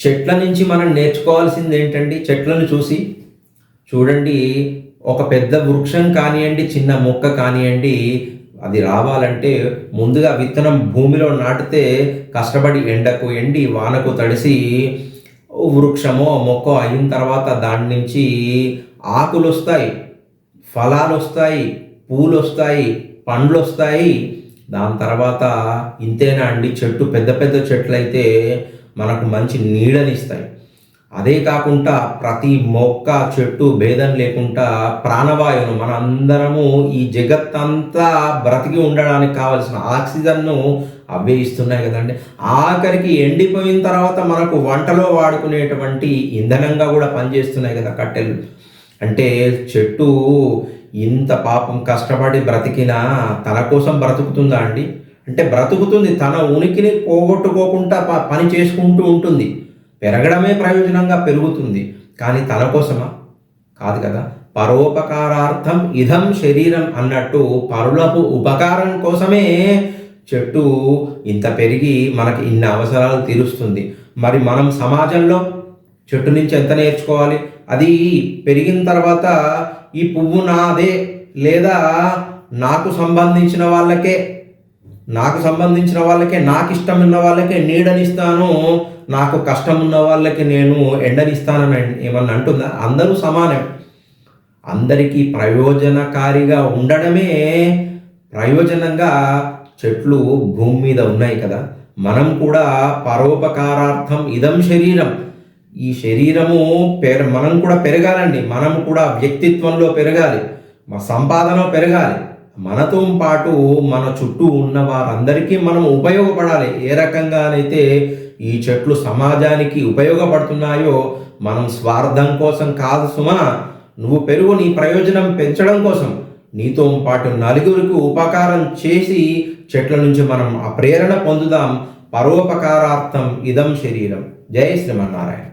చెట్ల నుంచి మనం నేర్చుకోవాల్సింది ఏంటండి? చెట్లను చూసి చూడండి, ఒక పెద్ద వృక్షం కానియండి, చిన్న మొక్క కానియండి, అది రావాలంటే ముందుగా విత్తనం భూమిలో నాటితే కష్టపడి ఎండకు ఎండి వానకు తడిసి వృక్షమో మొక్కో అయిన తర్వాత దాని నుంచి ఆకులు వస్తాయి, ఫలాలు వస్తాయి, పూలు వస్తాయి, పండ్లు వస్తాయి. దాని తర్వాత ఇంతేనా అండి? చెట్టు పెద్ద పెద్ద చెట్లు అయితే మనకు మంచి నీడనిస్తాయి. అదే కాకుండా ప్రతి మొక్క చెట్టు భేదం లేకుండా ప్రాణవాయువును మనందరము ఈ జగత్తంతా బ్రతికి ఉండడానికి కావలసిన ఆక్సిజన్ను అవే ఇస్తున్నాయి కదండి. ఆఖరికి ఎండిపోయిన తర్వాత మనకు వంటలో వాడుకునేటువంటి ఇంధనంగా కూడా పనిచేస్తున్నాయి కదా కట్టెలు. అంటే చెట్టు ఇంత పాపం కష్టపడి బ్రతికినా తన కోసం బ్రతుకుతుందా అండి? అంటే బ్రతుకుతుంది, తన ఉనికిని పోగొట్టుకోకుండా పని చేసుకుంటూ ఉంటుంది. పెరగడమే ప్రయోజనంగా పెరుగుతుంది, కానీ తన కోసమా? కాదు కదా. పరోపకారార్థం ఇదం శరీరం అన్నట్టు పరులకు ఉపకారం కోసమే చెట్టు ఇంత పెరిగి మనకి ఇన్ని అవసరాలు తీరుస్తుంది. మరి మనం సమాజంలో చెట్టు నుంచి ఎంత నేర్చుకోవాలి? అది పెరిగిన తర్వాత ఈ పువ్వు నాదే, లేదా నాకు సంబంధించిన వాళ్ళకే నాకు ఇష్టం ఉన్న వాళ్ళకే నీడనిస్తాను, నాకు కష్టం ఉన్న వాళ్ళకి నేను ఎండనిస్తానని ఏమన్నా అంటుందా? అందరూ సమానం. అందరికీ ప్రయోజనకారిగా ఉండడమే ప్రయోజనంగా చెట్లు భూమి మీద ఉన్నాయి కదా. మనం కూడా పరోపకారార్థం ఇదం శరీరం, ఈ శరీరము మనం కూడా పెరగాలండి. మనం కూడా వ్యక్తిత్వంలో పెరగాలి, మా సంపాదన పెరగాలి. మనతో పాటు మన చుట్టూ ఉన్న వారందరికీ మనం ఉపయోగపడాలి. ఏ రకంగానైతే ఈ చెట్లు సమాజానికి ఉపయోగపడుతున్నాయో, మనం స్వార్థం కోసం కాదు సుమా. నువ్వు పెరుగు నీ ప్రయోజనం పెంచడం కోసం, నీతో పాటు నలుగురికి ఉపకారం చేసి చెట్ల నుంచి మనం ఆ ప్రేరణ పొందుదాం. పరోపకారార్థం ఇదం శరీరం. జై శ్రీమన్నారాయణ.